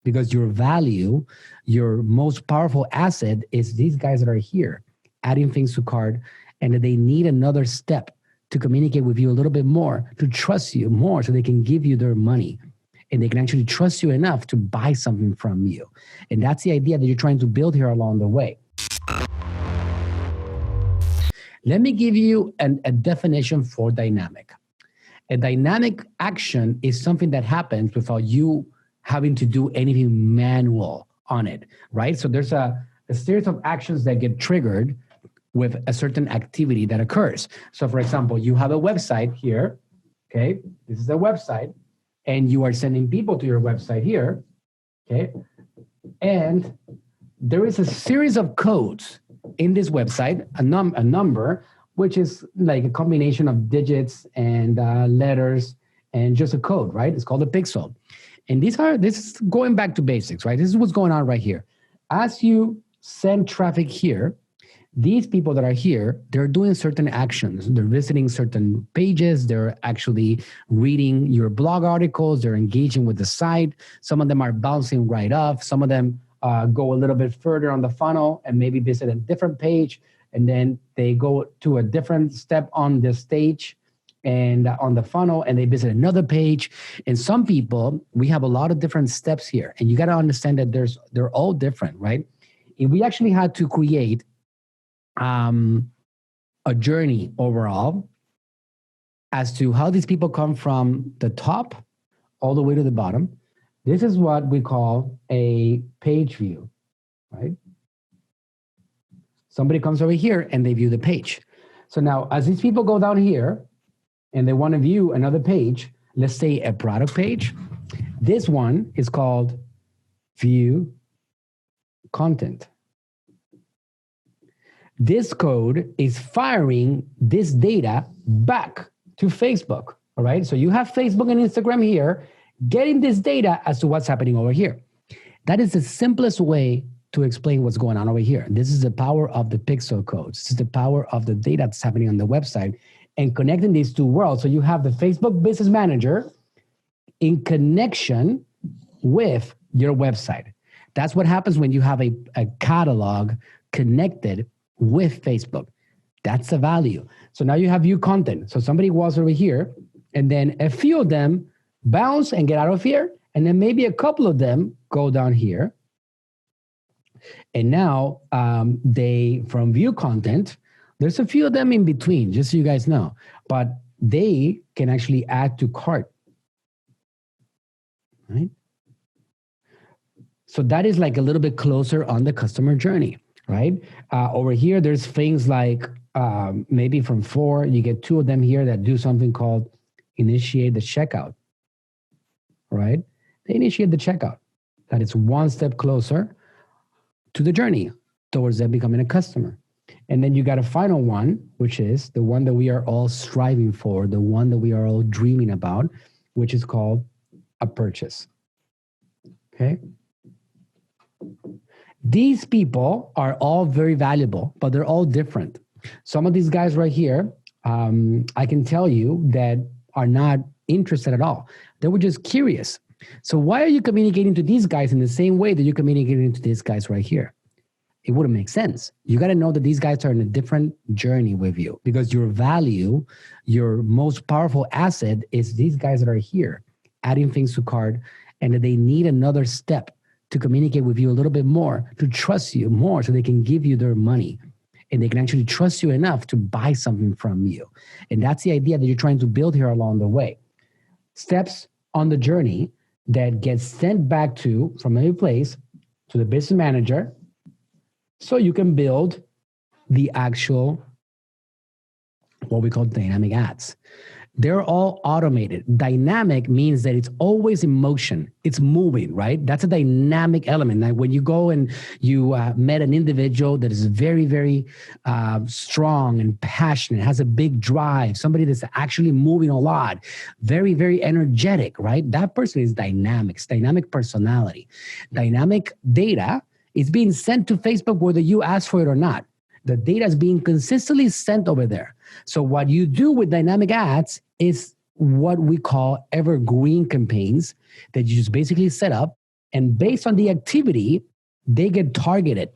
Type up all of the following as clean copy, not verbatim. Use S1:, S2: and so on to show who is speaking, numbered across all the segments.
S1: because your value, your most powerful asset is these guys that are here, adding things to cart, and that they need another step to communicate with you a little bit more, to trust you more so they can give you their money. And they can actually trust you enough to buy something from you. And that's the idea that you're trying to build here along the way. Let me give you a definition for dynamic. A dynamic action is something that happens without you having to do anything manual on it, right? So there's a series of actions that get triggered with a certain activity that occurs. So for example, you have a website here, okay? This is a website, and you are sending people to your website here, okay? And there is a series of codes in this website, a number, which is like a combination of digits and letters and just a code, right? It's called a pixel. And this is going back to basics, right? This is what's going on right here. As you send traffic here, these people that are here, they're doing certain actions. They're visiting certain pages. They're actually reading your blog articles. They're engaging with the site. Some of them are bouncing right off. Some of them go a little bit further on the funnel and maybe visit a different page. And then they go to a different step on the stage and on the funnel, and they visit another page. And some people, we have a lot of different steps here. And you got to understand that they're all different, right? If we actually had to create a journey overall as to how these people come from the top all the way to the bottom, this is what we call a page view, right? Somebody comes over here and they view the page. So now as these people go down here and they want to view another page, let's say a product page, this one is called view content. This code is firing this data back to Facebook, all right? So you have Facebook and Instagram here getting this data as to what's happening over here. That is the simplest way to explain what's going on over here. This is the power of the pixel codes. This is the power of the data that's happening on the website and connecting these two worlds. So you have the Facebook Business Manager in connection with your website. That's what happens when you have a catalog connected with Facebook. That's the value. So now you have view content. So somebody was over here, and then a few of them bounce and get out of here, and then maybe a couple of them go down here. And now they, from view content, there's a few of them in between, just so you guys know, but they can actually add to cart, right? So that is like a little bit closer on the customer journey, right? Over here, there's things like maybe from 4, you get 2 of them here that do something called initiate the checkout, right? They initiate the checkout. That is one step closer to the journey towards them becoming a customer. And then you got a final one, which is the one that we are all striving for, the one that we are all dreaming about, which is called a purchase, okay? These people are all very valuable, but they're all different. Some of these guys right here, I can tell you that are not interested at all. They were just curious. So why are you communicating to these guys in the same way that you're communicating to these guys right here? It wouldn't make sense. You got to know that these guys are in a different journey with you, because your value, your most powerful asset is these guys that are here, adding things to cart, and that they need another step to communicate with you a little bit more, to trust you more so they can give you their money. And they can actually trust you enough to buy something from you. And that's the idea that you're trying to build here along the way. Steps on the journey that gets sent back to, from any place, to the business manager, so you can build the actual, what we call dynamic ads. They're all automated. Dynamic means that it's always in motion. It's moving, right? That's a dynamic element. Like when you go and you met an individual that is very, very strong and passionate, has a big drive, somebody that's actually moving a lot, very, very energetic, right? That person is dynamic. It's dynamic personality. Dynamic data is being sent to Facebook whether you ask for it or not. The data is being consistently sent over there. So what you do with dynamic ads is what we call evergreen campaigns that you just basically set up And based on the activity, they get targeted.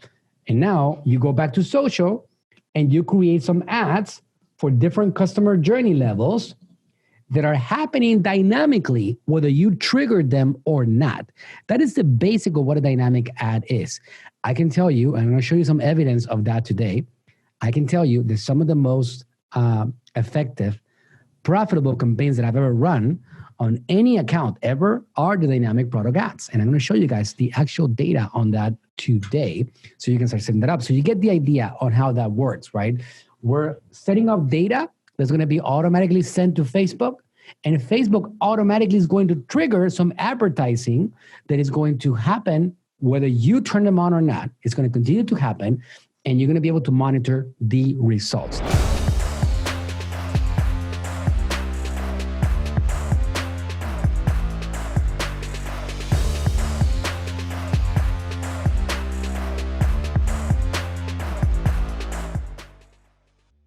S1: And now you go back to social and you create some ads for different customer journey levels that are happening dynamically, whether you triggered them or not. That is the basic of what a dynamic ad is. I can tell you, and I'm going to show you some evidence of that today. I can tell you that some of the most effective, profitable campaigns that I've ever run on any account ever are the dynamic product ads. And I'm going to show you guys the actual data on that today so you can start setting that up. So you get the idea on how that works, right? We're setting up data that's going to be automatically sent to Facebook, and Facebook automatically is going to trigger some advertising that is going to happen whether you turn them on or not. It's going to continue to happen, and you're going to be able to monitor the results.